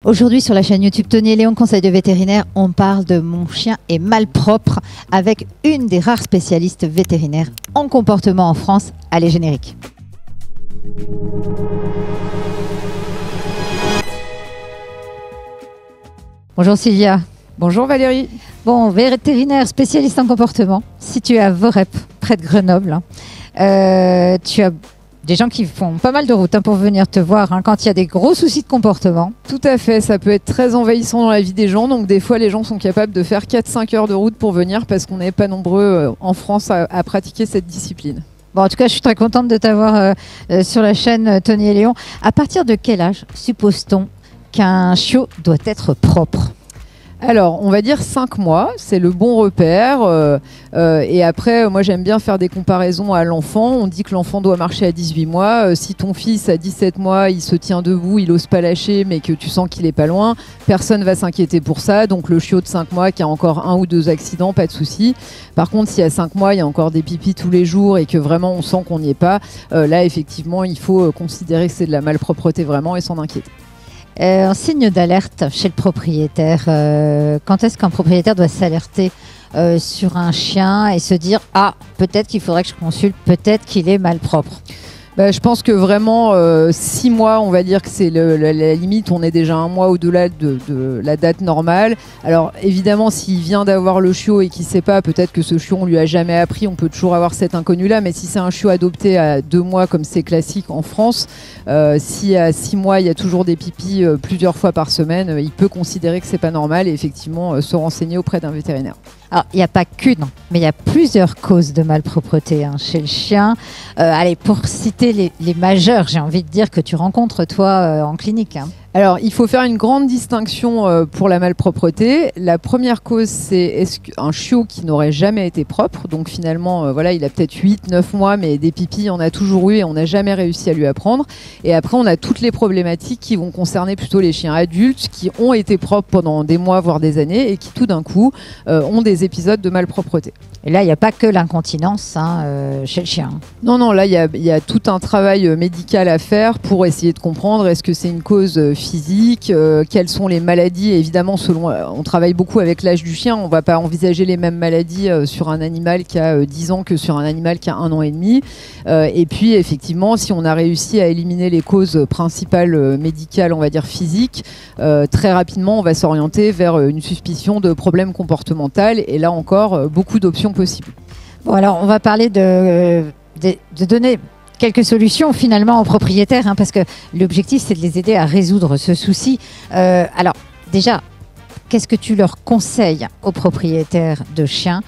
Aujourd'hui sur la chaîne YouTube Tony et Léon, conseil de vétérinaire, on parle de mon chien est malpropre avec une des rares spécialistes vétérinaires en comportement en France. Allez, générique. Bonjour Sylvia. Bonjour Valérie. Bon, vétérinaire spécialiste en comportement, situé à Vorep, près de Grenoble. Tu as des gens qui font pas mal de route pour venir te voir quand il y a des gros soucis de comportement. Tout à fait, ça peut être très envahissant dans la vie des gens. Donc des fois, les gens sont capables de faire 4-5 heures de route pour venir parce qu'on n'est pas nombreux en France à pratiquer cette discipline. Bon, en tout cas, je suis très contente de t'avoir sur la chaîne Tony et Léon. À partir de quel âge suppose-t-on qu'un chiot doit être propre ? Alors, on va dire 5 mois, c'est le bon repère. Et après, moi, j'aime bien faire des comparaisons à l'enfant. On dit que l'enfant doit marcher à 18 mois. Si ton fils, à 17 mois, il se tient debout, il n'ose pas lâcher, mais que tu sens qu'il est pas loin, personne va s'inquiéter pour ça. Donc, le chiot de 5 mois qui a encore 1 ou 2 accidents, pas de souci. Par contre, si à 5 mois, il y a encore des pipis tous les jours et que vraiment on sent qu'on n'y est pas, là, effectivement, il faut considérer que c'est de la malpropreté vraiment et s'en inquiéter. Un signe d'alerte chez le propriétaire. Quand est-ce qu'un propriétaire doit s'alerter sur un chien et se dire « Ah, peut-être qu'il faudrait que je consulte, peut-être qu'il est malpropre ». Je pense que vraiment 6 mois, on va dire que c'est la limite. On est déjà 1 mois au-delà de la date normale. Alors évidemment, s'il vient d'avoir le chiot et qu'il ne sait pas, peut-être que ce chiot on lui a jamais appris, on peut toujours avoir cet inconnu-là. Mais si c'est un chiot adopté à 2 mois, comme c'est classique en France, si à 6 mois il y a toujours des pipis plusieurs fois par semaine, il peut considérer que c'est pas normal et effectivement se renseigner auprès d'un vétérinaire. Alors, il n'y a pas qu'une, mais il y a plusieurs causes de malpropreté chez le chien. Allez, pour citer les majeures, j'ai envie de dire que tu rencontres toi en clinique. Alors, il faut faire une grande distinction pour la malpropreté. La première cause, c'est un chiot qui n'aurait jamais été propre. Donc finalement, voilà, il a peut-être 8-9 mois, mais des pipis, on a toujours eu et on n'a jamais réussi à lui apprendre. Et après, on a toutes les problématiques qui vont concerner plutôt les chiens adultes qui ont été propres pendant des mois, voire des années, et qui tout d'un coup ont des épisodes de malpropreté. Et là, il n'y a pas que l'incontinence chez le chien. Non, là, il y a tout un travail médical à faire pour essayer de comprendre est-ce que c'est une cause physique, quelles sont les maladies. Évidemment, on travaille beaucoup avec l'âge du chien. On ne va pas envisager les mêmes maladies sur un animal qui a 10 ans que sur un animal qui a 1 an et demi. Et puis, effectivement, si on a réussi à éliminer les causes principales médicales, on va dire physiques, très rapidement, on va s'orienter vers une suspicion de problème comportemental. Et là encore, beaucoup d'options possibles. Bon, alors, on va parler de donner quelques solutions finalement aux propriétaires, parce que l'objectif c'est de les aider à résoudre ce souci. Alors déjà, qu'est-ce que tu leur conseilles aux propriétaires de chiens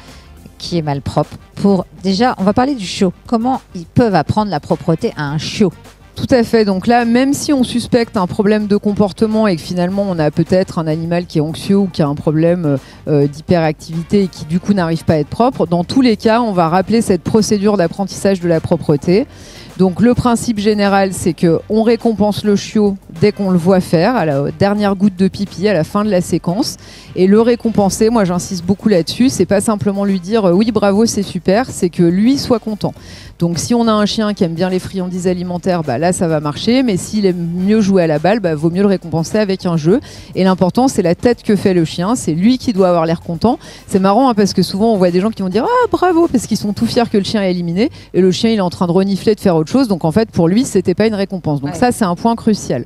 qui est malpropre pour, déjà, on va parler du chiot. Comment ils peuvent apprendre la propreté à un chiot ? Tout à fait. Donc là, même si on suspecte un problème de comportement et que finalement on a peut-être un animal qui est anxieux ou qui a un problème d'hyperactivité et qui du coup n'arrive pas à être propre, dans tous les cas, on va rappeler cette procédure d'apprentissage de la propreté. Donc le principe général, c'est qu'on récompense le chiot dès qu'on le voit faire, à la dernière goutte de pipi, à la fin de la séquence. Et le récompenser, moi j'insiste beaucoup là-dessus, c'est pas simplement lui dire oui bravo c'est super, c'est que lui soit content. Donc si on a un chien qui aime bien les friandises alimentaires, là ça va marcher, mais s'il aime mieux jouer à la balle, vaut mieux le récompenser avec un jeu. Et l'important c'est la tête que fait le chien, c'est lui qui doit avoir l'air content. C'est marrant parce que souvent on voit des gens qui vont dire ah bravo, parce qu'ils sont tout fiers que le chien est éliminé, et le chien il est en train de renifler, de faire autre chose, donc en fait pour lui c'était pas une récompense. Donc ça c'est un point crucial.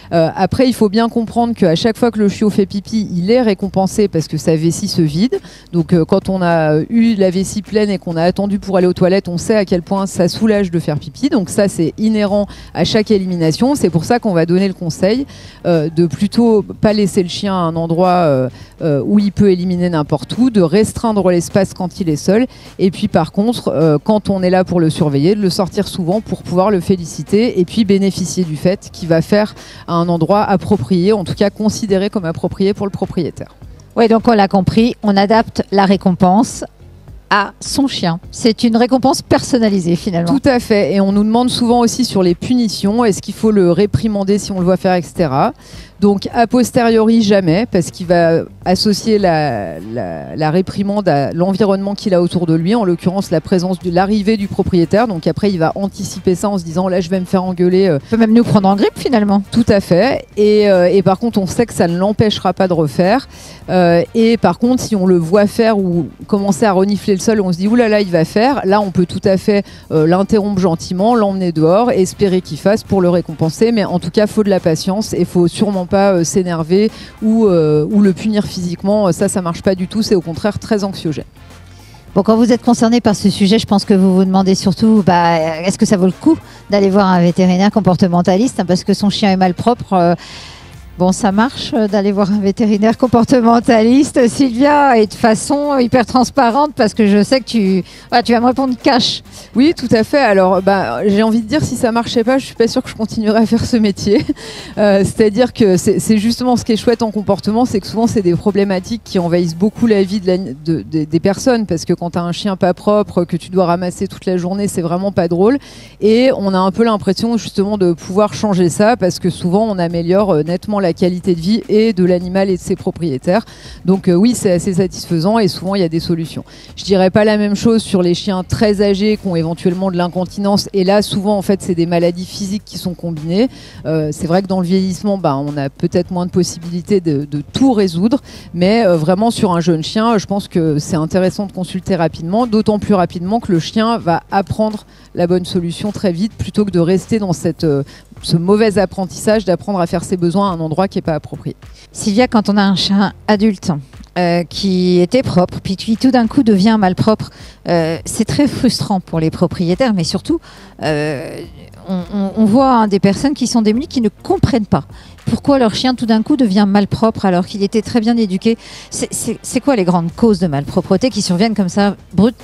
Après il faut bien comprendre qu'à chaque fois que le chiot fait pipi, il est récompensé parce que sa vessie se vide. Donc quand on a eu la vessie pleine et qu'on a attendu pour aller aux toilettes, on sait à quel point ça soulage de faire pipi. Donc ça c'est inhérent à chaque élimination. C'est pour ça qu'on va donner le conseil de plutôt pas laisser le chien à un endroit où il peut éliminer n'importe où, de restreindre l'espace quand il est seul, et puis par contre quand on est là pour le surveiller, de le sortir souvent pour pouvoir le féliciter et puis bénéficier du fait qu'il va faire à un endroit approprié, en tout cas considéré comme approprié pour le propriétaire. Oui, donc on l'a compris, on adapte la récompense à son chien. C'est une récompense personnalisée finalement. Tout à fait. Et on nous demande souvent aussi sur les punitions, est-ce qu'il faut le réprimander si on le voit faire, etc. Donc a posteriori jamais, parce qu'il va associer la réprimande à l'environnement qu'il a autour de lui, en l'occurrence la présence de l'arrivée du propriétaire. Donc après il va anticiper ça en se disant là je vais me faire engueuler. On peut même nous prendre en grippe finalement. Tout à fait. Et par contre on sait que ça ne l'empêchera pas de refaire. Et par contre si on le voit faire ou commencer à renifler le sol, on se dit oulala il va faire. Là on peut tout à fait l'interrompre gentiment, l'emmener dehors, espérer qu'il fasse pour le récompenser. Mais en tout cas faut de la patience et faut sûrement pas s'énerver ou le punir physiquement. Ça marche pas du tout, c'est au contraire très anxiogène. Bon, quand vous êtes concerné par ce sujet, je pense que vous vous demandez surtout est-ce que ça vaut le coup d'aller voir un vétérinaire comportementaliste, hein, parce que son chien est malpropre. Bon, ça marche d'aller voir un vétérinaire comportementaliste, Sylvia, et de façon hyper transparente, parce que je sais que tu vas me répondre cash. Oui, tout à fait. Alors, j'ai envie de dire, si ça marchait pas, je suis pas sûre que je continuerais à faire ce métier. C'est-à-dire que c'est justement ce qui est chouette en comportement, c'est que souvent, c'est des problématiques qui envahissent beaucoup la vie des personnes, parce que quand tu as un chien pas propre, que tu dois ramasser toute la journée, c'est vraiment pas drôle. Et on a un peu l'impression, justement, de pouvoir changer ça, parce que souvent, on améliore nettement la qualité de vie et de l'animal et de ses propriétaires. Donc oui, c'est assez satisfaisant et souvent il y a des solutions. Je dirais pas la même chose sur les chiens très âgés qui ont éventuellement de l'incontinence, et là souvent en fait c'est des maladies physiques qui sont combinées. C'est vrai que dans le vieillissement on a peut-être moins de possibilités de tout résoudre, mais vraiment sur un jeune chien je pense que c'est intéressant de consulter rapidement, d'autant plus rapidement que le chien va apprendre la bonne solution très vite plutôt que de rester dans ce mauvais apprentissage d'apprendre à faire ses besoins à un endroit qui n'est pas approprié. Sylvia, quand on a un chien adulte qui était propre, puis qui tout d'un coup devient malpropre, c'est très frustrant pour les propriétaires, mais surtout, on voit des personnes qui sont démunies, qui ne comprennent pas pourquoi leur chien tout d'un coup devient malpropre alors qu'il était très bien éduqué. C'est quoi les grandes causes de malpropreté qui surviennent comme ça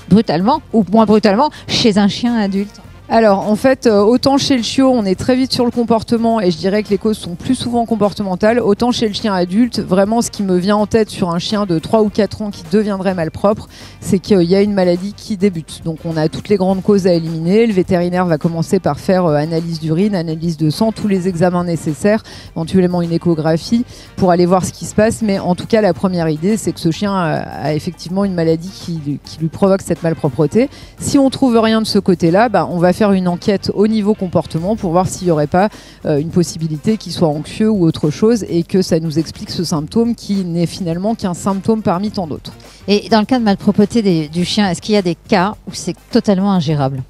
brutalement, ou moins brutalement, chez un chien adulte ? Alors en fait, autant chez le chiot, on est très vite sur le comportement et je dirais que les causes sont plus souvent comportementales, autant chez le chien adulte, vraiment ce qui me vient en tête sur un chien de 3 ou 4 ans qui deviendrait malpropre, c'est qu'il y a une maladie qui débute. Donc on a toutes les grandes causes à éliminer, le vétérinaire va commencer par faire analyse d'urine, analyse de sang, tous les examens nécessaires, éventuellement une échographie pour aller voir ce qui se passe, mais en tout cas la première idée c'est que ce chien a effectivement une maladie qui lui provoque cette malpropreté. Si on trouve rien de ce côté-là, on va faire une enquête au niveau comportement pour voir s'il n'y aurait pas une possibilité qu'il soit anxieux ou autre chose et que ça nous explique ce symptôme qui n'est finalement qu'un symptôme parmi tant d'autres. Et dans le cas de malpropreté du chien, est-ce qu'il y a des cas où c'est totalement ingérable ?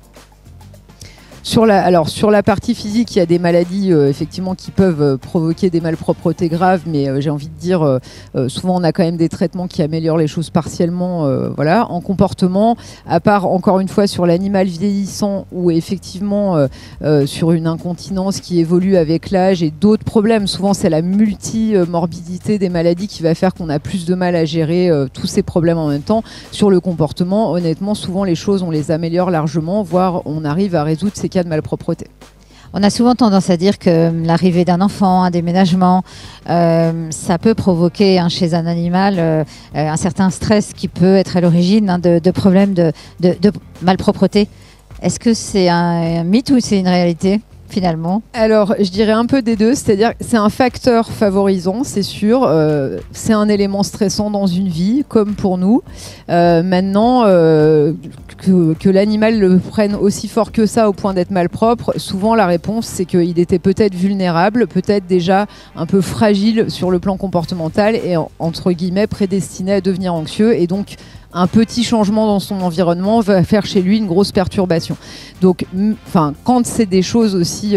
Sur la partie physique, il y a des maladies effectivement qui peuvent provoquer des malpropretés graves, mais j'ai envie de dire souvent on a quand même des traitements qui améliorent les choses partiellement. Voilà. En comportement, à part encore une fois sur l'animal vieillissant ou effectivement sur une incontinence qui évolue avec l'âge et d'autres problèmes, souvent c'est la multimorbidité des maladies qui va faire qu'on a plus de mal à gérer tous ces problèmes en même temps. Sur le comportement, honnêtement, souvent les choses on les améliore largement, voire on arrive à résoudre ces cas de malpropreté. On a souvent tendance à dire que l'arrivée d'un enfant, un déménagement, ça peut provoquer chez un animal un certain stress qui peut être à l'origine de problèmes de malpropreté. Est-ce que c'est un mythe ou c'est une réalité ? Finalement. Alors, je dirais un peu des deux, c'est-à-dire que c'est un facteur favorisant, c'est sûr. C'est un élément stressant dans une vie, comme pour nous. Maintenant, que l'animal le prenne aussi fort que ça au point d'être malpropre, souvent la réponse, c'est qu'il était peut-être vulnérable, peut-être déjà un peu fragile sur le plan comportemental et entre guillemets prédestiné à devenir anxieux et donc un petit changement dans son environnement va faire chez lui une grosse perturbation. Donc, quand c'est des choses aussi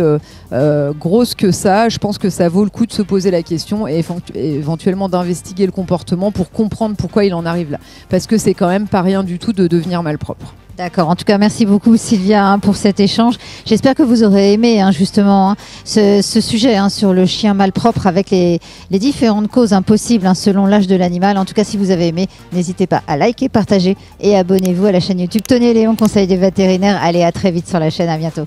grosses que ça, je pense que ça vaut le coup de se poser la question et éventuellement d'investiguer le comportement pour comprendre pourquoi il en arrive là. Parce que c'est quand même pas rien du tout de devenir malpropre. D'accord. En tout cas, merci beaucoup Sylvia pour cet échange. J'espère que vous aurez aimé justement ce sujet sur le chien malpropre avec les différentes causes possibles selon l'âge de l'animal. En tout cas, si vous avez aimé, n'hésitez pas à liker, partager et abonnez-vous à la chaîne YouTube Tony et Léon, conseil des vétérinaires. Allez, à très vite sur la chaîne. À bientôt.